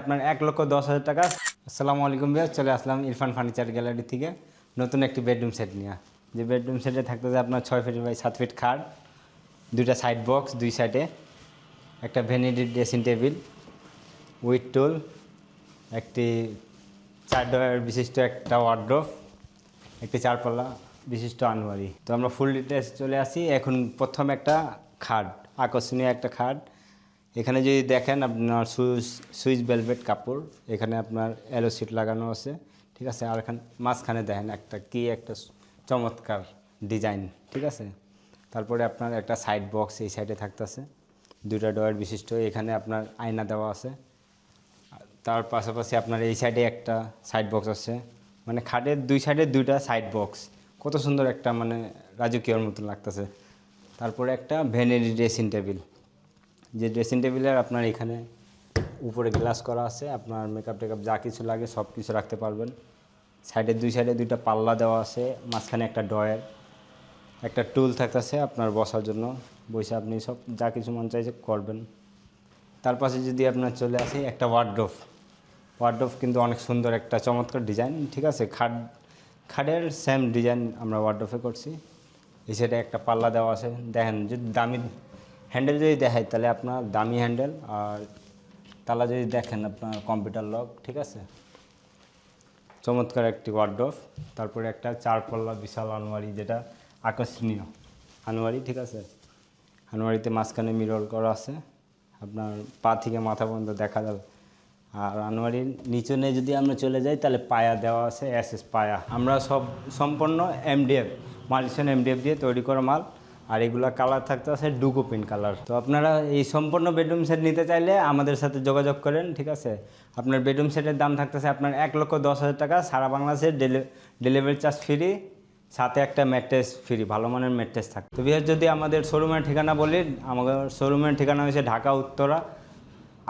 আপনার 1,10,000 টাকা। আসসালামু আলাইকুম ভাইয়া, চলে আসলাম ইরফান ফার্নিচার গ্যালারি থেকে নতুন একটি বেডরুম সেট নিয়ে। যে বেডরুম সেটে থাকতেছে আপনার 6 ফিট বাই 7 ফিট খাট, দুইটা সাইড বক্স, দুই সাইডে একটা ভ্যানিটি ড্রেসিং টেবিল উইথ টুল, একটি 4 ডয়ার বিশিষ্ট একটা ওয়ার্ড্রোব, একটি 4 পাল্লা বিশিষ্ট আলমারি। তো আমরা ফুল ডিটেলস চলে আসি। এখন প্রথম একটা খাট, আকর্ষণীয় একটা খাট। এখানে যদি দেখেন আপনার সুইচ ভেলভেট কাপড়, এখানে আপনার এলো সিট লাগানো আছে, ঠিক আছে। আর এখানে মাঝখানে দেখেন একটা চমৎকার ডিজাইন, ঠিক আছে। তারপরে আপনার একটা সাইড বক্স এই সাইডে থাকতেছে, দুইটা ডয়ার বিশিষ্ট। এখানে আপনার আয়না দেওয়া আছে। তার পাশাপাশি আপনার এই সাইডে একটা সাইড বক্স আছে, মানে খাটের দুই সাইডে দুইটা সাইড বক্স। কত সুন্দর একটা মানে রাজকীয়র মতন লাগতেছে। তারপরে একটা ভ্যানিটি ড্রেসিং টেবিল, যে ড্রেসিং টেবিলের আপনার এখানে উপরে গ্লাস করা আছে, আপনার মেকআপ টেকআপ যা কিছু লাগে সব কিছু রাখতে পারবেন। সাইডের দুই সাইডে দুইটা পাল্লা দেওয়া আছে, মাঝখানে একটা ডয়ার, একটা টুল থাকতেছে আপনার বসার জন্য, বসে আপনি সব যা কিছু মন চাইছে করবেন। তার পাশে যদি আপনার চলে আসে একটা ওয়ার্ডরোব কিন্তু অনেক সুন্দর একটা চমৎকার ডিজাইন, ঠিক আছে। খাটের সেম ডিজাইন আমরা ওয়ার্ডরোবে করছি। এই সাইডে একটা পাল্লা দেওয়া আছে, দেখেন যদি দামি হ্যান্ডেল যদি দেখায় তাহলে আপনার দামি হ্যান্ডেল, আর তালা যদি দেখেন আপনার কম্পিউটার লক, ঠিক আছে। চমৎকার একটি ওয়ার্ডরোব। তারপরে একটা 4 পাল্লা বিশাল আলমারি, যেটা আকর্ষণীয় আলমারি, ঠিক আছে। আলমারিতে মাঝখানে মিরর করা আছে, আপনার পা থেকে মাথা পর্যন্ত দেখা যাবে। আর আলমারির নিচে যদি আমরা চলে যাই তাহলে পায়া দেওয়া আছে, এসএস পায়া। আমরা সব সম্পূর্ণ এমডিএফ মালয়েশিয়ান এমডিএফ দিয়ে তৈরি করা মাল। আর এগুলা কালার থাকতে আছে ডুকো পিন কালার। তো আপনারা এই সম্পূর্ণ বেডরুম সেট নিতে চাইলে আমাদের সাথে যোগাযোগ করেন, ঠিক আছে। আপনার বেডরুম সেটের দাম থাকতেছে আপনার 1,10,000 টাকা। সারা বাংলাদেশের ডেলিভারি চার্জ ফ্রি, সাথে একটা ম্যাট্রেস ফ্রি, ভালো মানের ম্যাট্রেস থাকে। তো বিশেষ যদি আমাদের শোরুমের ঠিকানা বলি, আমাদের শোরুমের ঠিকানা হচ্ছে ঢাকা উত্তরা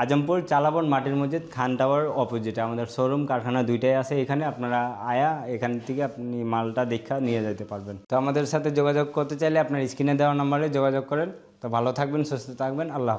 আজমপুর চালাবন মাটির মসজিদ খান টাওয়ার অপোজিটে আমাদের শোরুম, কারখানা দুইটাই আছে এখানে। আপনারা আয়া এখান থেকে আপনি মালটা দেখা নিয়ে যেতে পারবেন। তো আমাদের সাথে যোগাযোগ করতে চাইলে আপনার স্ক্রিনে দেওয়া নাম্বারে যোগাযোগ করেন। তো ভালো থাকবেন, সুস্থ থাকবেন, আল্লাহ।